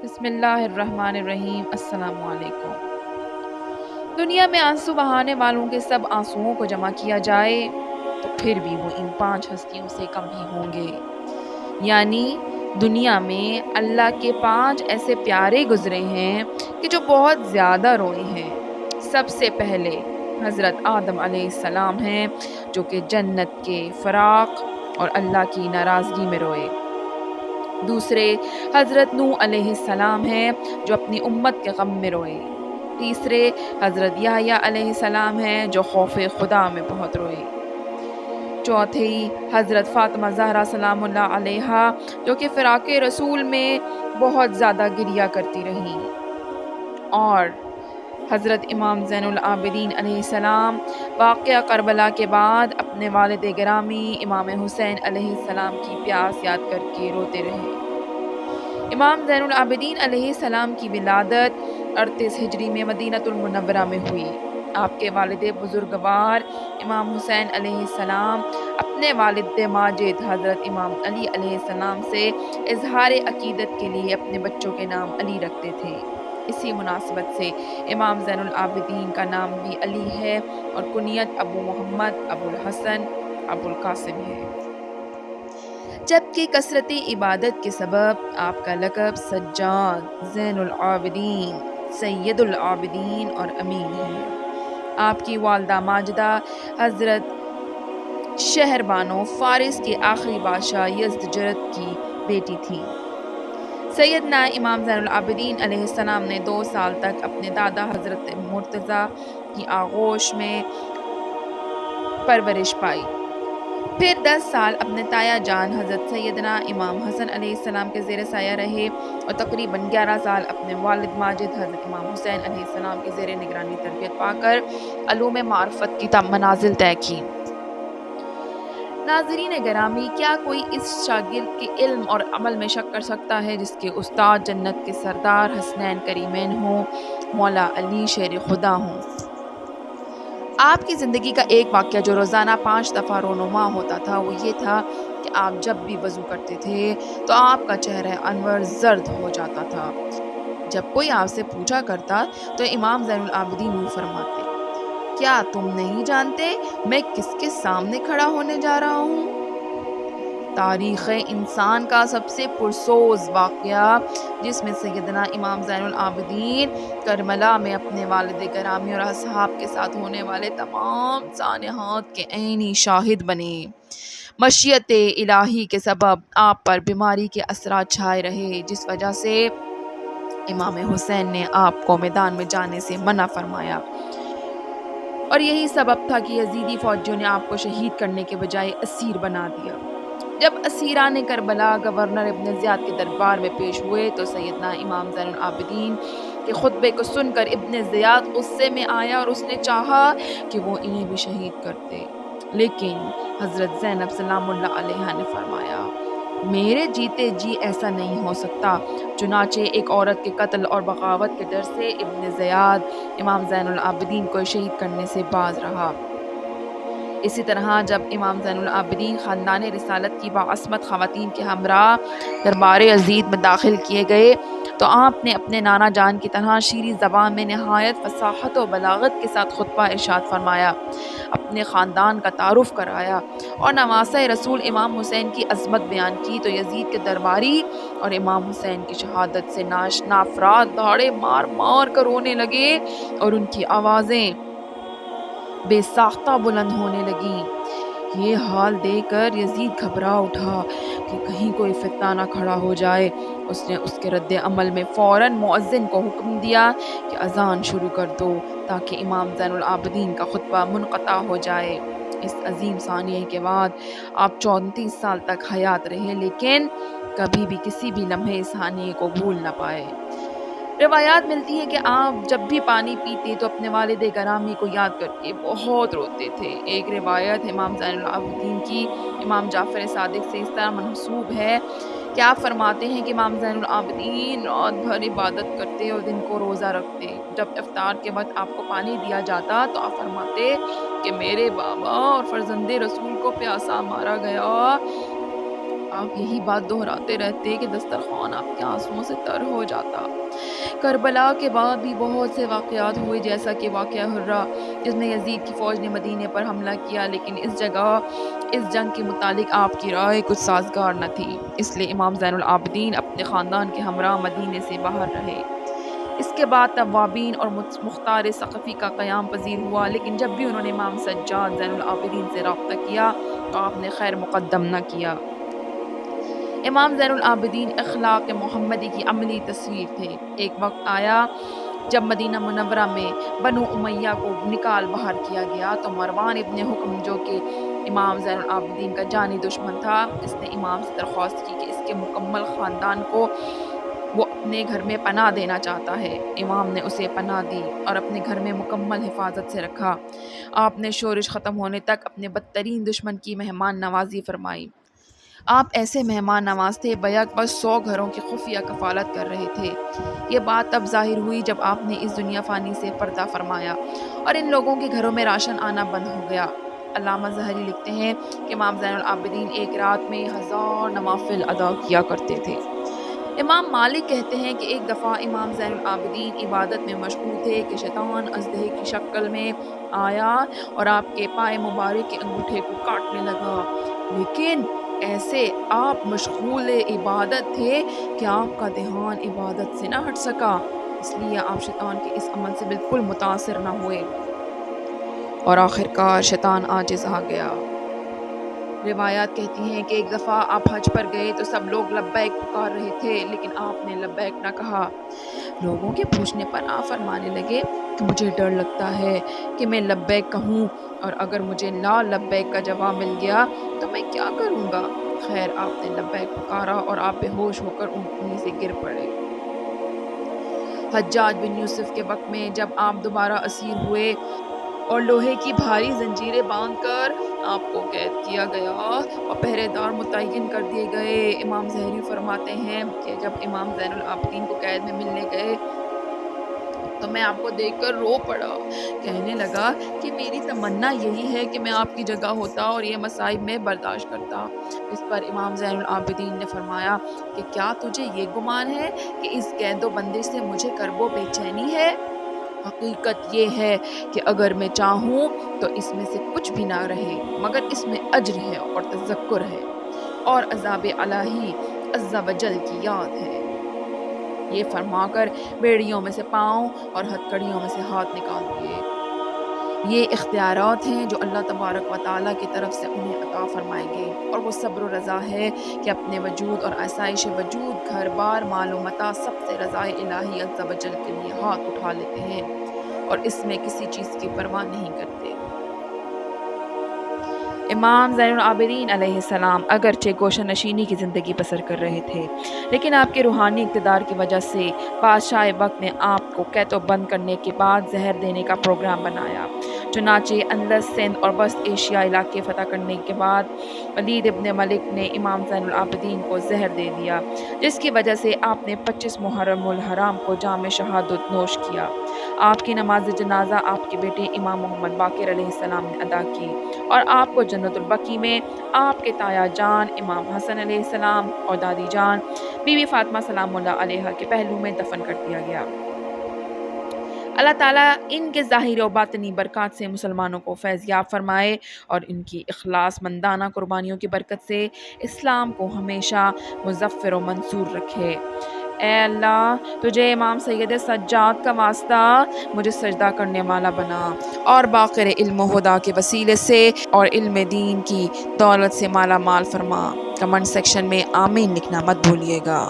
بسم اللہ الرحمن الرحیم۔ السلام علیکم۔ دنیا میں آنسو بہانے والوں کے سب آنسوؤں کو جمع کیا جائے تو پھر بھی وہ ان 5 ہستیوں سے کم ہی ہوں گے۔ یعنی دنیا میں اللہ کے 5 ایسے پیارے گزرے ہیں کہ جو بہت زیادہ روئے ہیں۔ سب سے پہلے حضرت آدم علیہ السلام ہیں جو کہ جنت کے فراق اور اللہ کی ناراضگی میں روئے۔ دوسرے حضرت نوح علیہ السلام ہیں جو اپنی امت کے غم میں روئے۔ تیسرے حضرت یحییٰ علیہ السلام ہیں جو خوف خدا میں بہت روئے۔ چوتھی حضرت فاطمہ زہرا سلام اللہ علیہا جو کہ فراق رسول میں بہت زیادہ گریہ کرتی رہیں۔ اور حضرت امام زین العابدین علیہ السلام واقعہ کربلا کے بعد اپنے والد گرامی امام حسین علیہ السلام کی پیاس یاد کر کے روتے رہے۔ امام زین العابدین علیہ السلام کی ولادت 38 ہجری میں مدینہ المنورہ میں ہوئی۔ آپ کے والد بزرگوار امام حسین علیہ السلام اپنے والد ماجد حضرت امام علی علیہ السلام سے اظہار عقیدت کے لیے اپنے بچوں کے نام علی رکھتے تھے۔ اسی مناسبت سے امام زین العابدین کا نام بھی علی ہے اور کنیت ابو محمد، ابو الحسن، ابو القاسم ہے۔ جبکہ کثرت عبادت کے سبب آپ کا لقب سجاد، زین العابدین، سید العابدین اور امین ہے۔ آپ کی والدہ ماجدہ حضرت شہر بانو فارس کے آخری بادشاہ یزدجرد کی بیٹی تھی۔ سیدنا امام زین العابدین علیہ السلام نے 2 سال تک اپنے دادا حضرت مرتضیٰ کی آغوش میں پرورش پائی۔ پھر 10 سال اپنے تایا جان حضرت سیدنا امام حسن علیہ السلام کے زیر سایہ رہے اور تقریباً 11 سال اپنے والد ماجد حضرت امام حسین علیہ السلام کے زیر نگرانی تربیت پا کر علوم معرفت کی منازل طے کی۔ ناظرین گرامی، کیا کوئی اس شاگرد کے علم اور عمل میں شک کر سکتا ہے جس کے استاد جنت کے سردار حسنین کریمین ہوں، مولا علی شیر خدا ہوں؟ آپ کی زندگی کا ایک واقعہ جو روزانہ 5 دفعہ رونما ہوتا تھا وہ یہ تھا کہ آپ جب بھی وضو کرتے تھے تو آپ کا چہرہ انور زرد ہو جاتا تھا۔ جب کوئی آپ سے پوچھا کرتا تو امام زین العابدین یوں فرماتے: کیا تم نہیں جانتے میں کس کے سامنے کھڑا ہونے جا رہا ہوں؟ تاریخ انسان کا سب سے پرسوز واقعہ جس میں سیدنا امام زین العابدین کربلا میں اپنے والد گرامی اور اصحاب کے ساتھ ہونے والے تمام سانحات کے عینی شاہد بنے۔ مشیت الہی کے سبب آپ پر بیماری کے اثرات چھائے رہے جس وجہ سے امام حسین نے آپ کو میدان میں جانے سے منع فرمایا، اور یہی سبب تھا کہ یزیدی فوجیوں نے آپ کو شہید کرنے کے بجائے اسیر بنا دیا۔ جب اسیران کربلا گورنر ابن زیاد کے دربار میں پیش ہوئے تو سیدنا امام زین العابدین کے خطبے کو سن کر ابن زیاد غصے میں آیا اور اس نے چاہا کہ وہ انہیں بھی شہید کرتے، لیکن حضرت زینب سلام اللہ علیہا نے فرمایا: میرے جیتے جی ایسا نہیں ہو سکتا۔ چنانچہ ایک عورت کے قتل اور بغاوت کے ڈر سے ابن زیاد امام زین العابدین کو شہید کرنے سے باز رہا۔ اسی طرح جب امام زین العابدین خاندان رسالت کی باعصمت خواتین کے ہمراہ دربار عزیز میں داخل کیے گئے تو آپ نے اپنے نانا جان کی طرح شیریں زبان میں نہایت فصاحت و بلاغت کے ساتھ خطبہ ارشاد فرمایا، اپنے خاندان کا تعارف کرایا اور نواسۂ رسول امام حسین کی عظمت بیان کی تو یزید کے درباری اور امام حسین کی شہادت سے ناشنا افراد دھاڑے مار مار کر رونے لگے اور ان کی آوازیں بے ساختہ بلند ہونے لگیں۔ یہ حال دیکھ کر یزید گھبرا اٹھا کہ کہیں کوئی فتنہ نہ کھڑا ہو جائے۔ اس نے اس کے رد عمل میں فوراً مؤذن کو حکم دیا کہ اذان شروع کر دو تاکہ امام زین العابدین کا خطبہ منقطع ہو جائے۔ اس عظیم ثانیے کے بعد آپ 34 سال تک حیات رہے لیکن کبھی بھی کسی بھی لمحے اس ثانیے کو بھول نہ پائے۔ روایات ملتی ہیں کہ آپ جب بھی پانی پیتے تو اپنے والد گرامی کو یاد کر کے بہت روتے تھے۔ ایک روایت امام زین العابدین کی امام جعفر صادق سے اس طرح منسوب ہے کہ آپ فرماتے ہیں کہ امام زین العابدین رات بھر عبادت کرتے اور دن کو روزہ رکھتے۔ جب افطار کے وقت آپ کو پانی دیا جاتا تو آپ فرماتے کہ میرے بابا اور فرزند رسول کو پیاسا مارا گیا آپ یہی بات دہراتے رہتے کہ دسترخوان آپ کے آنسوؤں سے تر ہو جاتا۔ کربلا کے بعد بھی بہت سے واقعات ہوئے، جیسا کہ واقعہ حرہ، جس میں یزید کی فوج نے مدینے پر حملہ کیا، لیکن اس جنگ کے متعلق آپ کی رائے کچھ سازگار نہ تھی، اس لیے امام زین العابدین اپنے خاندان کے ہمراہ مدینے سے باہر رہے۔ اس کے بعد توابین اور مختار ثقفی کا قیام پذیر ہوا، لیکن جب بھی انہوں نے امام سجاد زین العابدین سے رابطہ کیا تو آپ نے خیر مقدم نہ کیا۔ امام زین العابدین اخلاق محمدی کی عملی تصویر تھے۔ ایک وقت آیا جب مدینہ منورہ میں بنو امیہ کو نکال باہر کیا گیا تو مروان ابن حکم، جو کہ امام زین العابدین کا جانی دشمن تھا، اس نے امام سے درخواست کی کہ اس کے مکمل خاندان کو وہ اپنے گھر میں پناہ دینا چاہتا ہے۔ امام نے اسے پناہ دی اور اپنے گھر میں مکمل حفاظت سے رکھا۔ آپ نے شورش ختم ہونے تک اپنے بدترین دشمن کی مہمان نوازی فرمائی۔ آپ ایسے مہمان نواز تھے بیک بس 100 گھروں کی خفیہ کفالت کر رہے تھے۔ یہ بات تب ظاہر ہوئی جب آپ نے اس دنیا فانی سے پردہ فرمایا اور ان لوگوں کے گھروں میں راشن آنا بند ہو گیا۔ علامہ ظہری لکھتے ہیں کہ امام زین العابدین ایک رات میں 1000 نوافل ادا کیا کرتے تھے۔ امام مالک کہتے ہیں کہ ایک دفعہ امام زین العابدین عبادت میں مشغول تھے کہ شیطان اژدہے کی شکل میں آیا اور آپ کے پائے مبارک کے انگوٹھے کو کاٹنے لگا، لیکن ایسے آپ مشغول عبادت تھے کہ آپ کا دھیان عبادت سے نہ ہٹ سکا، اس لیے آپ شیطان کے اس عمل سے بالکل متاثر نہ ہوئے اور آخرکار شیطان عاجز آ گیا۔ روایات کہتی ہیں کہ ایک دفعہ آپ حج پر گئے تو سب لوگ لبیک پکار رہے تھے، لیکن آپ نے لبیک نہ کہا۔ لوگوں کے پوچھنے پر آپ فرمانے لگے کہ مجھے ڈر لگتا ہے کہ میں لبیک کہوں اور اگر مجھے لا لبیک کا جواب مل گیا تو میں کیا کروں گا؟ خیر، آپ نے لبیک پکارا اور آپ بے ہوش ہو کر اونٹنی سے گر پڑے۔ حجاج بن یوسف کے وقت میں جب آپ دوبارہ اسیر ہوئے اور لوہے کی بھاری زنجیریں باندھ کر آپ کو قید کیا گیا اور پہرے دار متعین کر دیے گئے، امام ظہری فرماتے ہیں کہ جب امام زین العابدین کو قید میں ملنے گئے تو میں آپ کو دیکھ کر رو پڑا، کہنے لگا کہ میری تمنا یہی ہے کہ میں آپ کی جگہ ہوتا اور یہ مصائب میں برداشت کرتا۔ اس پر امام زین العابدین نے فرمایا کہ کیا تجھے یہ گمان ہے کہ اس قید و بندش سے مجھے کرب و بے چینی ہے؟ حقیقت یہ ہے کہ اگر میں چاہوں تو اس میں سے کچھ بھی نہ رہے، مگر اس میں اجر ہے اور تذکر ہے اور عذاب الہی عز و جل کی یاد ہے۔ یہ فرما کر بیڑیوں میں سے پاؤں اور ہتھکڑیوں میں سے ہاتھ نکال دیے۔ یہ اختیارات ہیں جو اللہ تبارک و تعالیٰ کی طرف سے انہیں عطا فرمائے گے، اور وہ صبر و رضا ہے کہ اپنے وجود اور آسائش وجود، گھر بار، مال و متاع سب سے رضائے الہی عز و جل کے لیے ہاتھ اٹھا لیتے ہیں اور اس میں کسی چیز کی پرواہ نہیں کرتے۔ امام زین العابدین علیہ السلام اگرچہ گوشہ نشینی کی زندگی بسر کر رہے تھے، لیکن آپ کے روحانی اقتدار کی وجہ سے بادشاہ وقت نے آپ کو قید و بند کرنے کے بعد زہر دینے کا پروگرام بنایا۔ چنانچہ اندلس، سندھ اور وسط ایشیا علاقے فتح کرنے کے بعد ولید ابن ملک نے امام زین العابدین کو زہر دے دیا، جس کی وجہ سے آپ نے 25 محرم الحرام کو جام شہادت نوش کیا۔ آپ کی نماز جنازہ آپ کے بیٹے امام محمد باقر علیہ السلام نے ادا کی اور آپ کو جنت البقیع میں آپ کے تایا جان امام حسن علیہ السلام اور دادی جان بی بی فاطمہ سلام اللہ علیہا کے پہلو میں دفن کر دیا گیا۔ اللہ تعالیٰ ان کے ظاہری و باطنی برکات سے مسلمانوں کو فیض یاب فرمائے اور ان کی اخلاص مندانہ قربانیوں کی برکت سے اسلام کو ہمیشہ مظفر و منصور رکھے۔ اے اللہ، تجھے امام سید سجاد کا واسطہ مجھے سجدہ کرنے والا بنا اور باقر علم و ہدا کے وسیلے سے اور علم دین کی دولت سے مالا مال فرما۔ کمنٹ سیکشن میں آمین لکھنا مت بھولیے گا۔